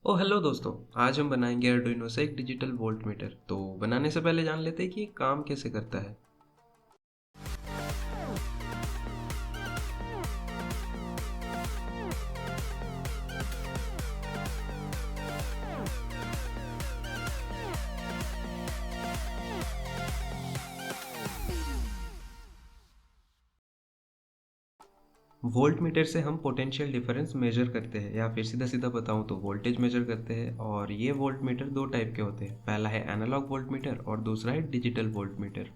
ओ hello दोस्तों। आज हम बनाएंगे आर्डुइनो से एक डिजिटल वोल्ट मीटर। तो बनाने से पहले जान लेते हैं कि ये काम कैसे करता है। वोल्ट मीटर से हम पोटेंशियल डिफरेंस मेजर करते हैं, या फिर सीधा सीधा बताऊं तो वोल्टेज मेजर करते हैं। और ये वोल्ट मीटर दो टाइप के होते हैं, पहला है एनालॉग वोल्ट मीटर और दूसरा है digital volt meter.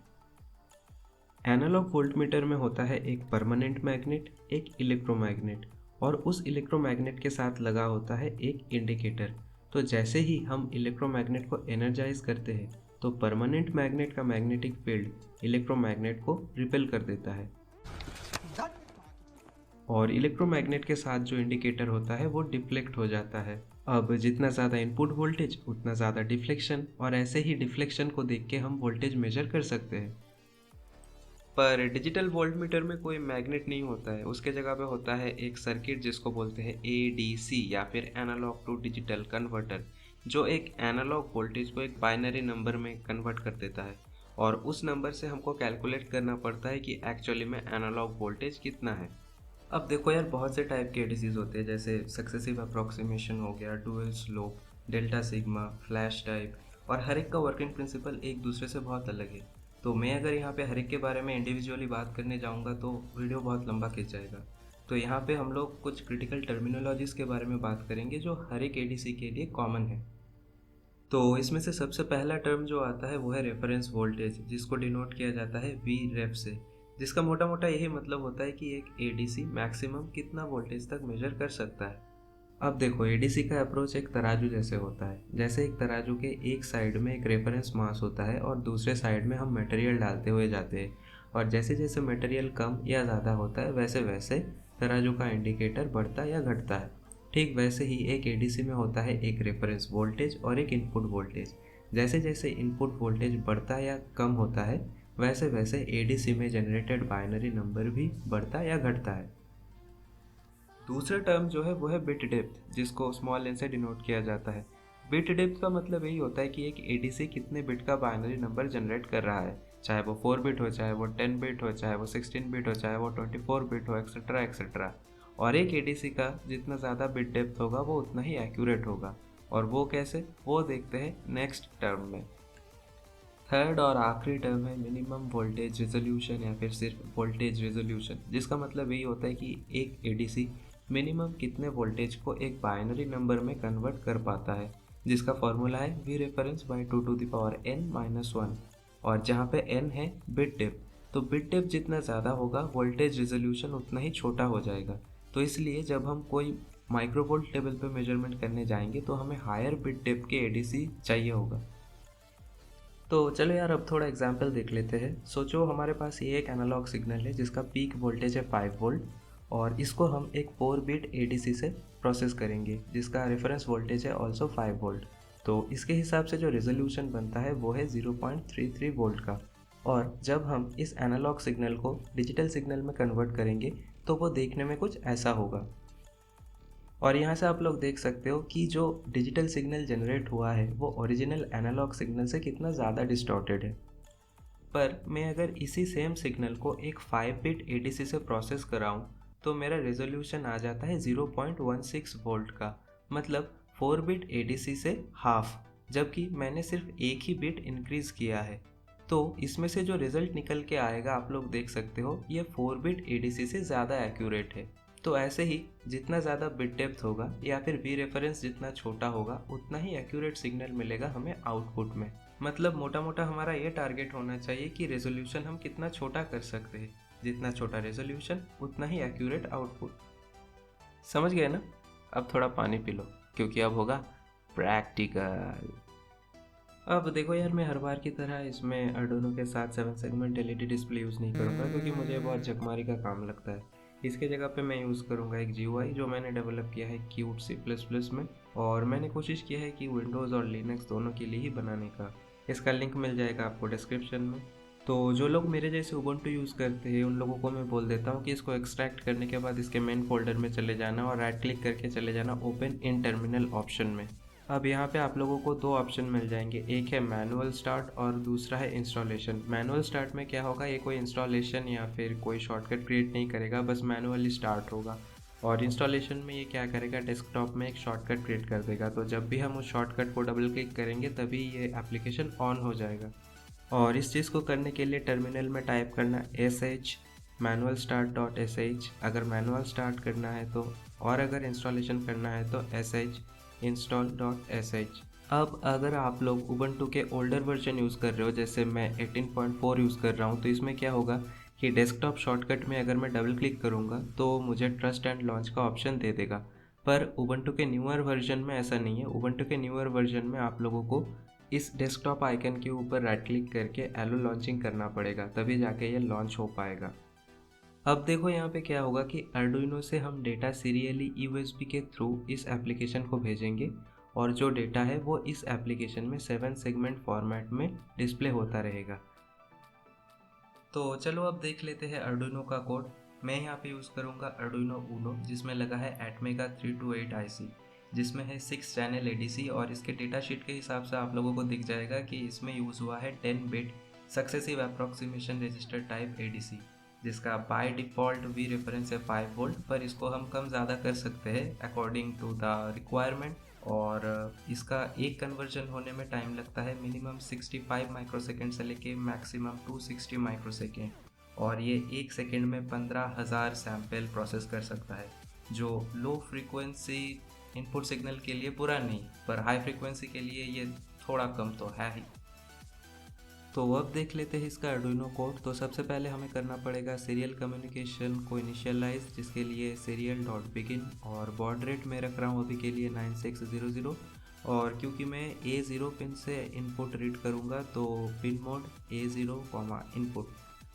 Analog volt meter में होता है एक परमानेंट मैग्नेट, एक इलेक्ट्रोमैग्नेट, और उस इलेक्ट्रोमैग्नेट के साथ लगा होता है एक इंडिकेटर। तो जैसे ही हम इलेक्ट्रोमैग्नेट को एनर्जाइज करते हैं तो परमानेंट मैग्नेट का मैग्नेटिक फील्ड इलेक्ट्रोमैग्नेट को रिपेल कर देता है, और इलेक्ट्रोमैग्नेट के साथ जो इंडिकेटर होता है वो डिफ्लेक्ट हो जाता है। अब जितना ज़्यादा इनपुट वोल्टेज उतना ज़्यादा डिफ्लेक्शन, और ऐसे ही डिफ्लेक्शन को देख के हम वोल्टेज मेजर कर सकते हैं। पर डिजिटल वोल्टमीटर में कोई मैग्नेट नहीं होता है, उसके जगह पे होता है एक सर्किट जिसको बोलते हैं एडीसी या फिर एनालॉग टू डिजिटल कन्वर्टर, जो एक एनालॉग वोल्टेज को एक बाइनरी नंबर में कन्वर्ट कर देता है। और उस नंबर से हमको कैलकुलेट करना पड़ता है कि एक्चुअली में एनालॉग वोल्टेज कितना है। अब देखो यार, बहुत से टाइप के एडीसीज होते हैं, जैसे सक्सेसिव अप्रॉक्सीमेशन हो गया, dual slope, delta sigma, flash type, और हर एक का वर्किंग प्रिंसिपल एक दूसरे से बहुत अलग है। तो मैं अगर यहाँ पे हर एक के बारे में इंडिविजुअली बात करने जाऊँगा तो वीडियो बहुत लंबा खिंच जाएगा। तो यहाँ पे हम लोग कुछ क्रिटिकल टर्मिनोलॉजीज़ के बारे में बात करेंगे जो हर एक एडीसी के लिए कॉमन है। तो इसमें से सबसे पहला टर्म जो आता है वो है रेफरेंस वोल्टेज, जिसको डिनोट किया जाता है वी रेफ से, जिसका मोटा मोटा यही मतलब होता है कि एक एडीसी मैक्सिमम कितना वोल्टेज तक मेजर कर सकता है। अब देखो, एडीसी का अप्रोच एक तराजू जैसे होता है। जैसे एक तराजू के एक साइड में एक रेफरेंस मास होता है और दूसरे साइड में हम मटेरियल डालते हुए जाते हैं, और जैसे जैसे मटेरियल कम या ज़्यादा होता है वैसे वैसे तराजू का इंडिकेटर बढ़ता या घटता है। ठीक वैसे ही एक एडीसी में होता है एक रेफरेंस वोल्टेज और एक इनपुट वोल्टेज। जैसे जैसे इनपुट वोल्टेज बढ़ता या कम होता है वैसे वैसे एडीसी में जनरेटेड बाइनरी नंबर भी बढ़ता या घटता है। दूसरा टर्म जो है वो है बिट डेप्थ, जिसको स्मॉल एन से डिनोट किया जाता है। बिट डेप्थ का मतलब यही होता है कि एक एडीसी कितने बिट का बाइनरी नंबर जनरेट कर रहा है, चाहे वो 4 बिट हो, चाहे वो 10 बिट हो, चाहे वो 16 बिट हो, चाहे वो 24 बिट हो, एक्सेट्रा एक्सेट्रा। और एक एडीसी का जितना ज़्यादा बिट डेप्थ होगा वो उतना ही एक्यूरेट होगा। और वो कैसे, वो देखते हैं नेक्स्ट टर्म में। थर्ड और आखिरी टर्म है मिनिमम वोल्टेज रेजोल्यूशन या फिर सिर्फ वोल्टेज रेजोल्यूशन, जिसका मतलब यही होता है कि एक एडीसी मिनिमम कितने वोल्टेज को एक बाइनरी नंबर में कन्वर्ट कर पाता है, जिसका फॉर्मूला है we reference by 2 to the power n-1। और जहाँ पे n है बिट डेप्थ, तो बिट डेप्थ जितना ज़्यादा होगा वोल्टेज रेजोल्यूशन उतना ही छोटा हो जाएगा। तो इसलिए जब हम कोई माइक्रोवोल्ट लेवल पे मेजरमेंट करने जाएंगे तो हमें हायर बिट डेप्थ के एडीसी चाहिए होगा। तो चलो यार, अब थोड़ा एग्जाम्पल देख लेते हैं। सोचो हमारे पास ये एक एनालॉग सिग्नल है जिसका पीक वोल्टेज है 5 वोल्ट, और इसको हम एक 4 बिट एडीसी से प्रोसेस करेंगे जिसका रेफरेंस वोल्टेज है ऑल्सो 5 वोल्ट। तो इसके हिसाब से जो रेजोल्यूशन बनता है वो है 0.33 वोल्ट का। और जब हम इस एनालॉग सिग्नल को डिजिटल सिग्नल में कन्वर्ट करेंगे तो वो देखने में कुछ ऐसा होगा। और यहाँ से आप लोग देख सकते हो कि जो डिजिटल सिग्नल जनरेट हुआ है वो ओरिजिनल एनालॉग सिग्नल से कितना ज़्यादा डिस्टॉर्टेड है। पर मैं अगर इसी सेम सिग्नल को एक 5 बिट एडीसी से प्रोसेस कराऊँ तो मेरा रेजोल्यूशन आ जाता है 0.16 वोल्ट का, मतलब 4 बिट एडीसी से हाफ, जबकि मैंने सिर्फ एक ही बिट इंक्रीज़ किया है। तो इसमें से जो रिज़ल्ट निकल के आएगा आप लोग देख सकते हो, ये 4 बिट एडीसी से ज़्यादा एक्यूरेट है। तो ऐसे ही जितना ज़्यादा बिट डेप्थ होगा या फिर वी रेफरेंस जितना छोटा होगा उतना ही एक्यूरेट सिग्नल मिलेगा हमें आउटपुट में। मतलब मोटा मोटा हमारा ये टारगेट होना चाहिए कि रेजोल्यूशन हम कितना छोटा कर सकते हैं, जितना छोटा रेजोल्यूशन उतना ही एक्यूरेट आउटपुट। समझ गए ना? अब थोड़ा पानी पी लो क्योंकि अब होगा प्रैक्टिकल। अब देखो यार, मैं हर बार की तरह इसमें अर्डुनो के साथ 7 सेगमेंट एलईडी डिस्प्ले यूज़ नहीं करूँगा क्योंकि मुझे बहुत झकमारी का काम लगता है। इसके जगह पे मैं यूज़ करूँगा एक जीयूआई जो मैंने डेवलप किया है क्यूट C++ में, और मैंने कोशिश किया है कि विंडोज़ और लिनक्स दोनों के लिए ही बनाने का। इसका लिंक मिल जाएगा आपको डिस्क्रिप्शन में। तो जो लोग मेरे जैसे उबंटू यूज़ करते हैं उन लोगों को मैं बोल देता हूँ कि इसको एक्सट्रैक्ट करने के बाद इसके मेन फोल्डर में चले जाना और राइट क्लिक करके चले जाना ओपन इन टर्मिनल ऑप्शन में। अब यहाँ पे आप लोगों को दो ऑप्शन मिल जाएंगे, एक है मैनुअल स्टार्ट और दूसरा है इंस्टॉलेशन। मैनुअल स्टार्ट में क्या होगा, ये कोई इंस्टॉलेशन या फिर कोई शॉर्टकट क्रिएट नहीं करेगा, बस मैनुअली स्टार्ट होगा। और इंस्टॉलेशन में ये क्या करेगा, डेस्कटॉप में एक शॉर्टकट क्रिएट कर देगा, तो जब भी हम उस शॉर्टकट को डबल क्लिक करेंगे तभी ये एप्लीकेशन ऑन हो जाएगा। और इस चीज़ को करने के लिए टर्मिनल में टाइप करना sh manual start dot sh अगर मैनुअल स्टार्ट करना है तो, और अगर इंस्टॉलेशन करना है तो sh install डॉट sh। अब अगर आप लोग उबंटू के ओल्डर वर्जन यूज़ कर रहे हो, जैसे मैं 18.4 यूज़ कर रहा हूँ, तो इसमें क्या होगा कि डेस्कटॉप शॉर्टकट में अगर मैं डबल क्लिक करूँगा तो मुझे ट्रस्ट एंड लॉन्च का ऑप्शन दे देगा। पर उबंटू के न्यूअर वर्जन में ऐसा नहीं है। उबंटू के न्यूअर वर्जन में आप लोगों को इस डेस्कटॉप आइकन के ऊपर राइट क्लिक करके एलो लॉन्चिंग करना पड़ेगा, तभी जाके ये लॉन्च हो पाएगा। अब देखो यहाँ पे क्या होगा कि अर्डुइनो से हम डेटा सीरियली यूएसबी के थ्रू इस एप्लीकेशन को भेजेंगे और जो डेटा है वो इस एप्लीकेशन में 7 सेगमेंट फॉर्मेट में डिस्प्ले होता रहेगा। तो चलो अब देख लेते हैं अर्डुइनो का कोड। मैं यहाँ पे यूज़ करूँगा अर्डुइनो ऊनो, जिसमें लगा है एटमेगा 328 आईसी, जिसमें है 6 चैनल एडीसी। और इसके डेटा शीट के हिसाब से आप लोगों को दिख जाएगा कि इसमें यूज़ हुआ है 10 bit successive approximation register type ADC, जिसका बाय डिफ़ॉल्ट वी रेफरेंस है 5 वोल्ट, पर इसको हम कम ज़्यादा कर सकते हैं अकॉर्डिंग टू द रिक्वायरमेंट। और इसका एक कन्वर्जन होने में टाइम लगता है मिनिमम 65 माइक्रोसेकेंड से लेके मैक्सिमम 260 माइक्रोसेकेंड। और ये एक सेकेंड में 15,000 सैंपल प्रोसेस कर सकता है, जो लो फ्रीक्वेंसी इनपुट सिग्नल के लिए बुरा नहीं, पर हाई फ्रीक्वेंसी के लिए ये थोड़ा कम तो है ही। तो अब देख लेते हैं इसका अर्डुइनो कोड। तो सबसे पहले हमें करना पड़ेगा सीरियल कम्युनिकेशन को इनिशियलाइज, जिसके लिए सीरियल डॉट बिगिन और बॉड रेट में रख रहा हूँ अभी के लिए 9600। और क्योंकि मैं A0 पिन से इनपुट रीड करूँगा तो पिन मोड A0 इनपुट।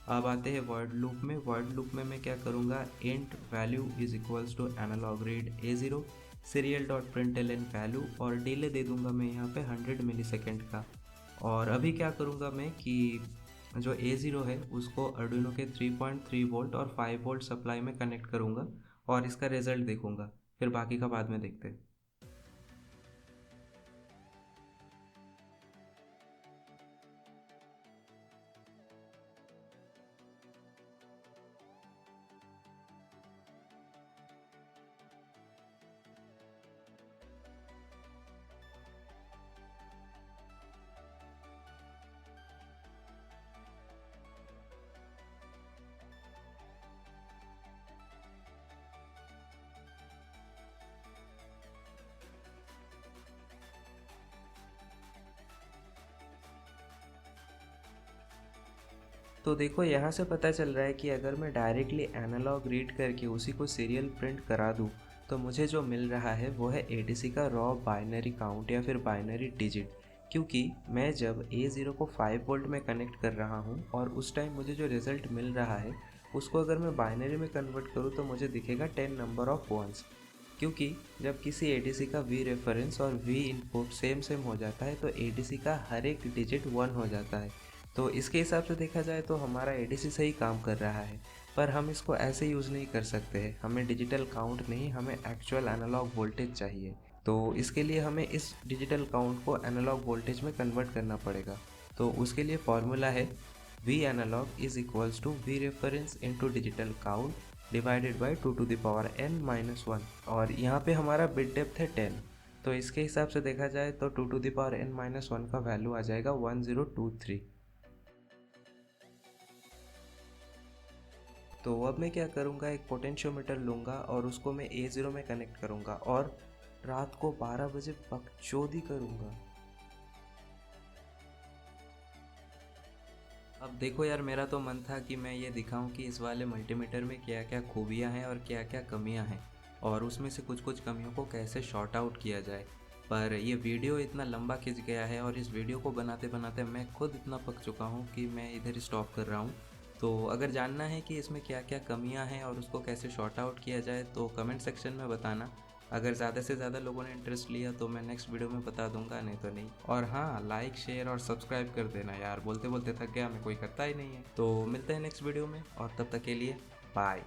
अब आते हैं वर्ड लूप में। वर्ड लूप में मैं क्या करूँगा, int value is equals to analog read A0 serial dot println value, और डिले दे दूँगा मैं यहाँ पे 100 मिलीसेकेंड का। और अभी क्या करूँगा मैं कि जो A0 है उसको अर्डुइनो के 3.3 वोल्ट और 5 वोल्ट सप्लाई में कनेक्ट करूँगा और इसका रिजल्ट देखूँगा, फिर बाकी का बाद में देखते हैं। तो देखो यहाँ से पता चल रहा है कि अगर मैं डायरेक्टली एनालॉग रीड करके उसी को सीरियल प्रिंट करा दूँ तो मुझे जो मिल रहा है वो है एडीसी का रॉ बाइनरी काउंट या फिर बाइनरी डिजिट। क्योंकि मैं जब A0 को 5 वोल्ट में कनेक्ट कर रहा हूँ और उस टाइम मुझे जो रिज़ल्ट मिल रहा है उसको अगर मैं बाइनरी में कन्वर्ट करूँ तो मुझे दिखेगा 10 नंबर ऑफ वंस। क्योंकि जब किसी एडीसी का वी रेफरेंस और वी इनपुट सेम सेम हो जाता है तो एडीसी का हर एक डिजिट 1 हो जाता है। तो इसके हिसाब से देखा जाए तो हमारा एडीसी सही काम कर रहा है, पर हम इसको ऐसे यूज़ नहीं कर सकते हैं। हमें डिजिटल काउंट नहीं, हमें एक्चुअल एनालॉग वोल्टेज चाहिए। तो इसके लिए हमें इस डिजिटल काउंट को एनालॉग वोल्टेज में कन्वर्ट करना पड़ेगा। तो उसके लिए फॉर्मूला है V analog is equals to V reference into digital count divided by 2n-1। और यहाँ पे हमारा बिट डेप्थ है 10, तो इसके हिसाब से देखा जाए तो 2n-1 का वैल्यू आ जाएगा 1023। तो अब मैं क्या करूँगा, एक पोटेंशियोमीटर लूँगा और उसको मैं A0 में कनेक्ट करूँगा और रात को 12 बजे बकचोदी करूँगा। अब देखो यार, मेरा तो मन था कि मैं ये दिखाऊं कि इस वाले मल्टीमीटर में क्या क्या खूबियां हैं और क्या क्या कमियां हैं, और उसमें से कुछ कुछ कमियों को कैसे शॉर्ट आउट किया जाए। पर ये वीडियो इतना लंबा खिंच गया है और इस वीडियो को बनाते बनाते मैं खुद इतना पक चुका हूँ कि मैं इधर स्टॉप कर रहा हूँ। तो अगर जानना है कि इसमें क्या क्या कमियाँ हैं और उसको कैसे शॉर्ट आउट किया जाए तो कमेंट सेक्शन में बताना। अगर ज़्यादा से ज़्यादा लोगों ने इंटरेस्ट लिया तो मैं नेक्स्ट वीडियो में बता दूंगा, नहीं तो नहीं। और हाँ, लाइक शेयर और सब्सक्राइब कर देना यार, बोलते बोलते थक गया मैं, कोई करता ही नहीं है। तो मिलते हैं नेक्स्ट वीडियो में, और तब तक के लिए बाय।